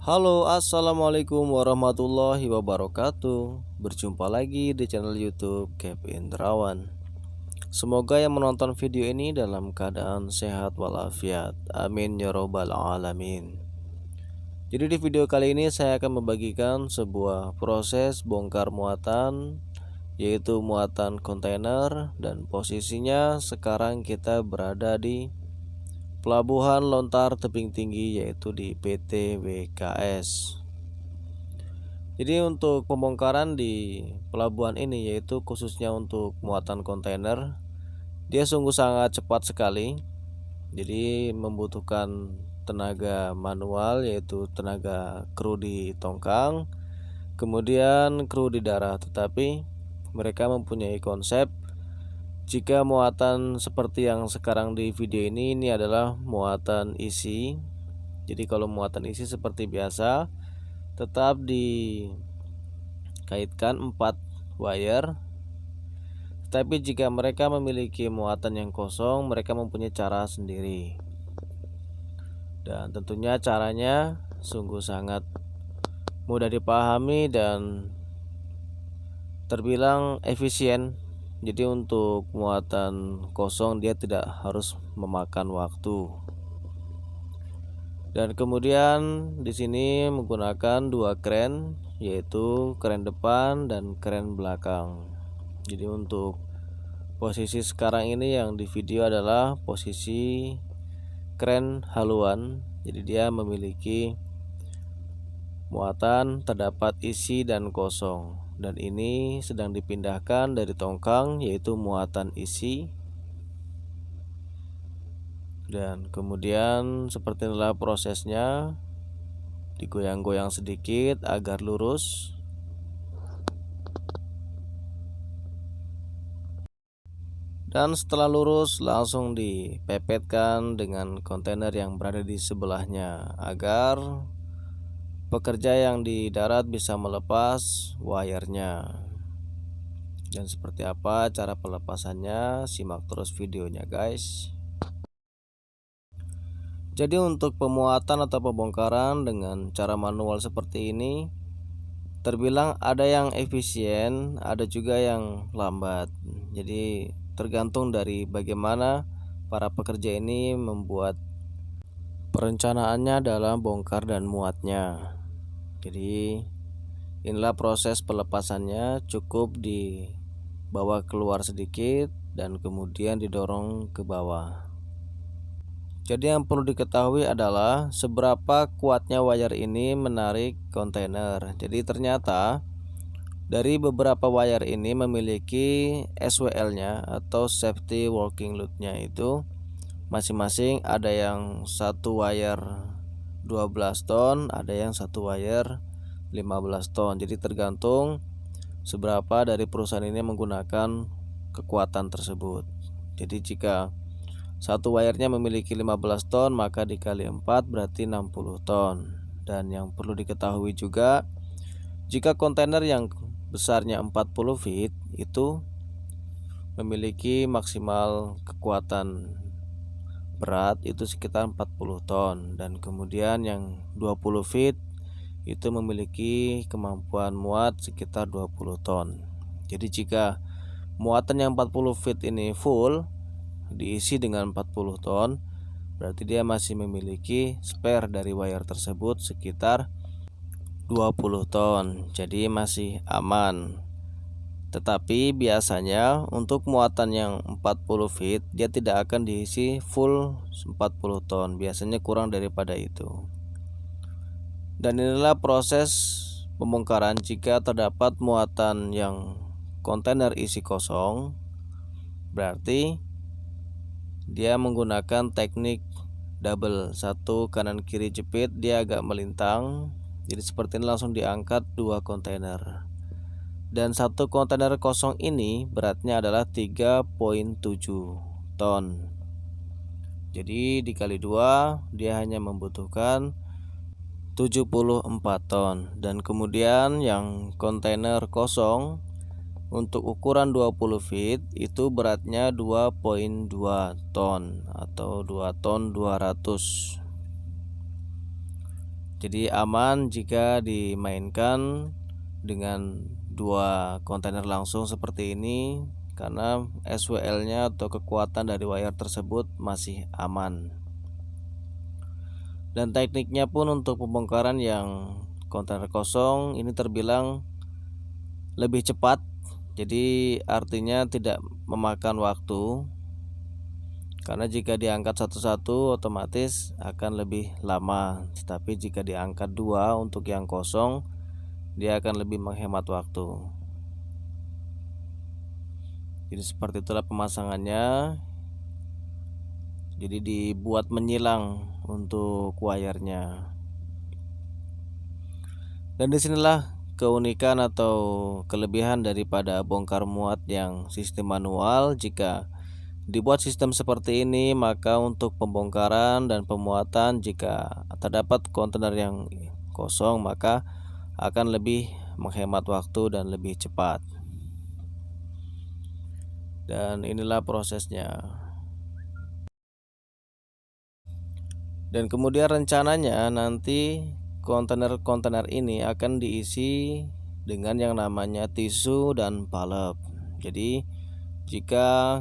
Halo, assalamualaikum warahmatullahi wabarakatuh. Berjumpa lagi di channel YouTube Kevin Terawan. Semoga yang menonton video ini dalam keadaan sehat walafiat. Amin ya robbal alamin. Jadi di video kali ini saya akan membagikan sebuah proses bongkar muatan, yaitu muatan kontainer, dan posisinya sekarang kita berada di Pelabuhan Lontar Tebing Tinggi, yaitu di PT WKS. Jadi untuk pembongkaran di pelabuhan ini, yaitu khususnya untuk muatan kontainer, dia sungguh sangat cepat sekali. Jadi membutuhkan tenaga manual, yaitu tenaga kru di tongkang, kemudian kru di darat. Tetapi mereka mempunyai konsep, jika muatan seperti yang sekarang di video ini adalah muatan isi. Jadi kalau muatan isi seperti biasa, tetap dikaitkan 4 wire. Tapi jika mereka memiliki muatan yang kosong, mereka mempunyai cara sendiri. Dan tentunya caranya sungguh sangat mudah dipahami dan terbilang efisien. Jadi untuk muatan kosong dia tidak harus memakan waktu. Dan kemudian di sini menggunakan 2 kren, yaitu kren depan dan kren belakang. Jadi untuk posisi sekarang ini yang di video adalah posisi kren haluan. Jadi dia memiliki muatan terdapat isi dan kosong, dan ini sedang dipindahkan dari tongkang, yaitu muatan isi. Dan kemudian seperti inilah prosesnya, digoyang-goyang sedikit agar lurus. Dan setelah lurus langsung dipepetkan dengan kontainer yang berada di sebelahnya, agar pekerja yang di darat bisa melepas wayarnya. Dan seperti apa cara pelepasannya, simak terus videonya guys. Jadi untuk pemuatan atau pembongkaran dengan cara manual seperti ini, terbilang ada yang efisien, ada juga yang lambat. Jadi tergantung dari bagaimana para pekerja ini membuat perencanaannya dalam bongkar dan muatnya. Jadi inilah proses pelepasannya, cukup dibawa keluar sedikit dan kemudian didorong ke bawah. Jadi yang perlu diketahui adalah seberapa kuatnya wayar ini menarik kontainer. Jadi ternyata dari beberapa wayar ini memiliki SWL-nya atau safety working load-nya, itu masing-masing ada yang satu wayar 12 ton, ada yang satu wayar 15 ton. Jadi tergantung seberapa dari perusahaan ini menggunakan kekuatan tersebut. Jadi jika satu wayarnya memiliki 15 ton, maka dikali 4 berarti 60 ton. Dan yang perlu diketahui juga, jika kontainer yang besarnya 40 feet itu memiliki maksimal kekuatan berat itu sekitar 40 ton, dan kemudian yang 20 feet itu memiliki kemampuan muat sekitar 20 ton. Jadi jika muatan yang 40 feet ini full diisi dengan 40 ton, berarti dia masih memiliki spare dari wayar tersebut sekitar 20 ton. Jadi masih aman. Tetapi biasanya untuk muatan yang 40 feet dia tidak akan diisi full 40 ton, biasanya kurang daripada itu. Dan inilah proses pembongkaran jika terdapat muatan yang kontainer isi kosong. Berarti dia menggunakan teknik double, satu kanan kiri jepit, dia agak melintang. Jadi seperti ini langsung diangkat 2 kontainer. Dan satu kontainer kosong ini beratnya adalah 3,7 ton. Jadi dikali 2 dia hanya membutuhkan 74 ton. Dan kemudian yang kontainer kosong untuk ukuran 20 feet itu beratnya 2,2 ton atau 2 ton 200. Jadi aman jika dimainkan dengan 2 kontainer langsung seperti ini, karena SWL-nya atau kekuatan dari wire tersebut masih aman. Dan tekniknya pun untuk pembongkaran yang kontainer kosong ini terbilang lebih cepat, jadi artinya tidak memakan waktu, karena jika diangkat satu-satu otomatis akan lebih lama, tetapi jika diangkat 2 untuk yang kosong dia akan lebih menghemat waktu. Jadi seperti itulah pemasangannya. Jadi dibuat menyilang untuk wire-nya. Dan disinilah keunikan atau kelebihan daripada bongkar muat yang sistem manual. Jika dibuat sistem seperti ini, maka untuk pembongkaran dan pemuatan jika terdapat kontainer yang kosong, maka akan lebih menghemat waktu dan lebih cepat. Dan inilah prosesnya. Dan kemudian rencananya nanti kontainer-kontainer ini akan diisi dengan yang namanya tisu dan palep. Jadi jika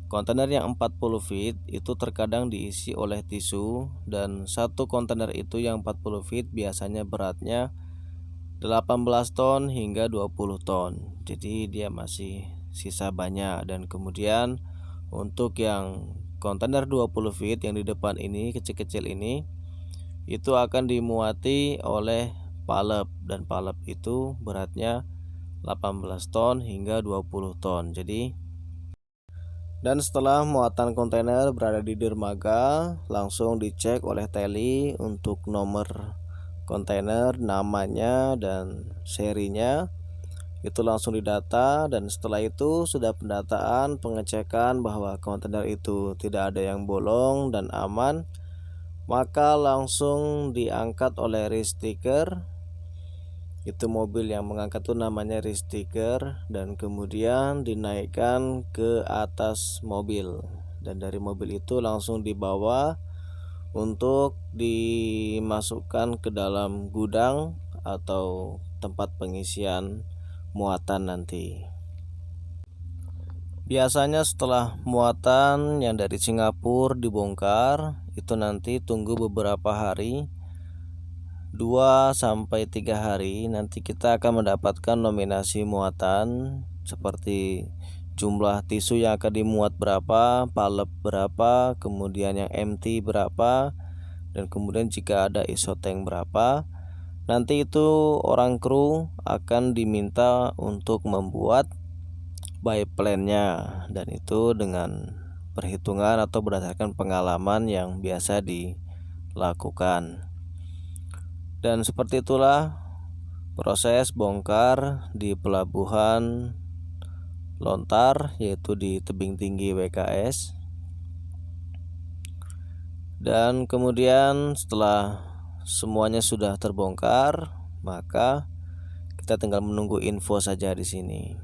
kontainer yang 40 feet itu terkadang diisi oleh tisu, dan satu kontainer itu yang 40 feet biasanya beratnya 18 ton hingga 20 ton. Jadi dia masih sisa banyak. Dan kemudian untuk yang kontainer 20 feet yang di depan ini kecil-kecil ini itu akan dimuati oleh palep, dan palep itu beratnya 18 ton hingga 20 ton. Dan setelah muatan kontainer berada di dermaga, langsung dicek oleh teli untuk nomor kontainer, namanya dan serinya. Itu langsung didata, dan setelah itu sudah pendataan, pengecekan bahwa kontainer itu tidak ada yang bolong dan aman, maka langsung diangkat oleh ristiker. Itu mobil yang mengangkat itu namanya ristiker, dan kemudian dinaikkan ke atas mobil, dan dari mobil itu langsung dibawa untuk dimasukkan ke dalam gudang atau tempat pengisian muatan nanti. Biasanya setelah muatan yang dari Singapura dibongkar, itu nanti tunggu beberapa hari, 2-3 hari, nanti kita akan mendapatkan nominasi muatan seperti jumlah tisu yang akan dimuat berapa, palep berapa, kemudian yang empty berapa, dan kemudian jika ada isotank berapa. Nanti itu orang kru akan diminta untuk membuat buy plan-nya, dan itu dengan perhitungan atau berdasarkan pengalaman yang biasa dilakukan. Dan seperti itulah proses bongkar di pelabuhan Lontar, yaitu di tebing tinggi WKS. Dan kemudian setelah semuanya sudah terbongkar, maka kita tinggal menunggu info saja di sini.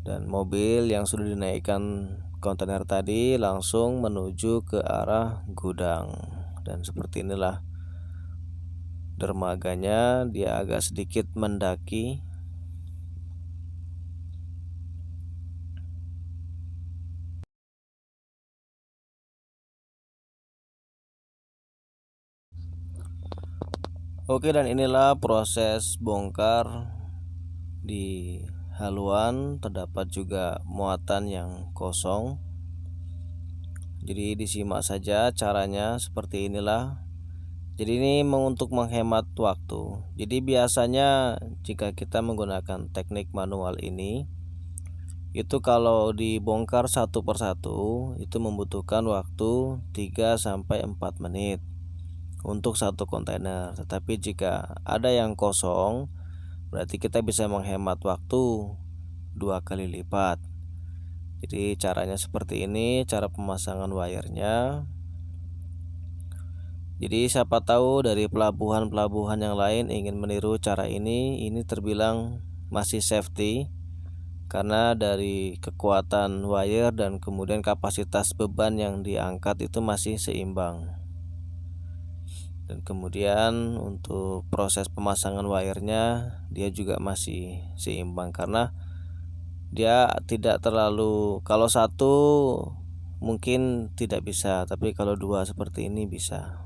Dan mobil yang sudah dinaikkan kontainer tadi langsung menuju ke arah gudang. Dan seperti inilah dermaganya, dia agak sedikit mendaki. Oke, dan inilah proses bongkar di haluan. Terdapat juga muatan yang kosong. Jadi disimak saja caranya seperti inilah. Jadi ini untuk menghemat waktu. Jadi biasanya jika kita menggunakan teknik manual ini, itu kalau dibongkar satu persatu itu membutuhkan waktu 3-4 menit untuk satu kontainer. Tetapi jika ada yang kosong, berarti kita bisa menghemat waktu 2 kali lipat. Jadi caranya seperti ini, cara pemasangan wire-nya. Jadi siapa tahu dari pelabuhan-pelabuhan yang lain ingin meniru cara ini terbilang masih safety, karena dari kekuatan wire dan kemudian kapasitas beban yang diangkat itu masih seimbang. Dan kemudian untuk proses pemasangan wire-nya dia juga masih seimbang, karena dia tidak terlalu, kalau satu mungkin tidak bisa, tapi kalau dua seperti ini bisa.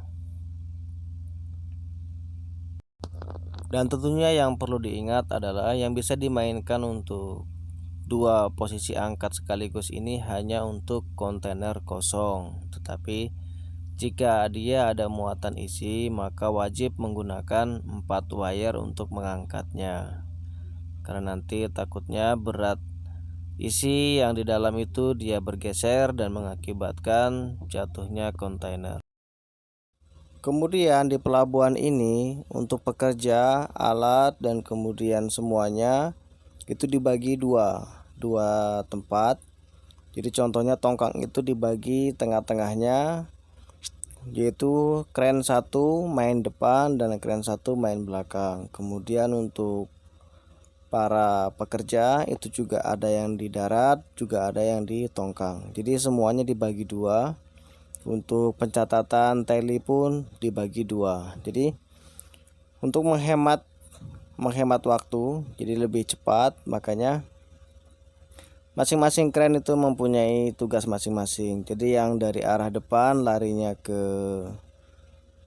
Dan tentunya yang perlu diingat adalah yang bisa dimainkan untuk dua posisi angkat sekaligus ini hanya untuk kontainer kosong, tetapi jika dia ada muatan isi maka wajib menggunakan 4 wire untuk mengangkatnya, karena nanti takutnya berat isi yang di dalam itu dia bergeser dan mengakibatkan jatuhnya kontainer. Kemudian di pelabuhan ini untuk pekerja, alat, dan kemudian semuanya itu dibagi dua tempat. Jadi contohnya tongkang itu dibagi tengah-tengahnya, yaitu kren satu main depan dan kren satu main belakang. Kemudian untuk para pekerja itu juga ada yang di darat, juga ada yang di tongkang. Jadi semuanya dibagi dua. Untuk pencatatan tali pun dibagi dua. Jadi untuk menghemat waktu, jadi lebih cepat, makanya masing-masing kren itu mempunyai tugas masing-masing. Jadi yang dari arah depan larinya ke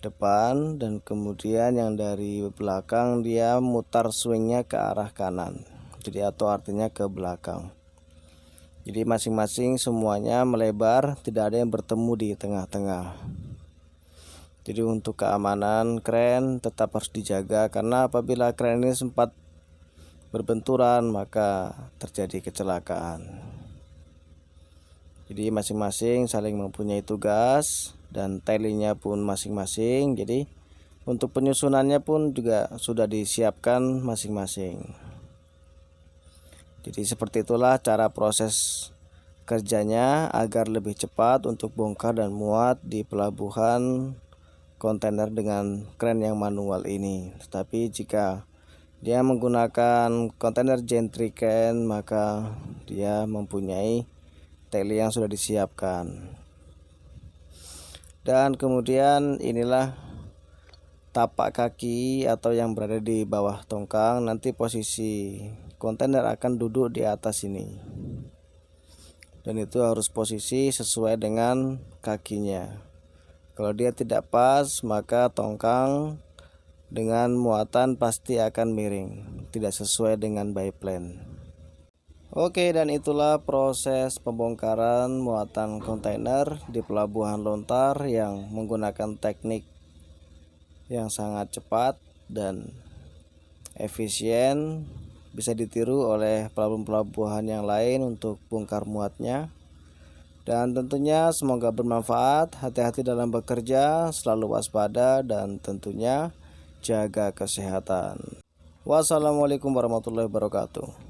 depan, dan kemudian yang dari belakang dia mutar swingnya ke arah kanan. Jadi atau artinya ke belakang. Jadi masing-masing semuanya melebar, tidak ada yang bertemu di tengah-tengah. Jadi untuk keamanan kren tetap harus dijaga, karena apabila kren ini sempat berbenturan maka terjadi kecelakaan. Jadi masing-masing saling mempunyai tugas dan talinya pun masing-masing. Jadi untuk penyusunannya pun juga sudah disiapkan masing-masing. Jadi seperti itulah cara proses kerjanya agar lebih cepat untuk bongkar dan muat di pelabuhan kontainer dengan kren yang manual ini. Tetapi jika dia menggunakan kontainer gentry crane maka dia mempunyai tali yang sudah disiapkan. Dan kemudian inilah tapak kaki atau yang berada di bawah tongkang. Nanti posisi kontainer akan duduk di atas ini, dan itu harus posisi sesuai dengan kakinya. Kalau dia tidak pas maka tongkang dengan muatan pasti akan miring, tidak sesuai dengan by plan. Oke, dan itulah proses pembongkaran muatan kontainer di pelabuhan Lontar yang menggunakan teknik yang sangat cepat dan efisien, bisa ditiru oleh pelabuhan-pelabuhan yang lain untuk bongkar muatnya. Dan tentunya semoga bermanfaat. Hati-hati dalam bekerja, selalu waspada, dan tentunya jaga kesehatan. Wassalamualaikum warahmatullahi wabarakatuh.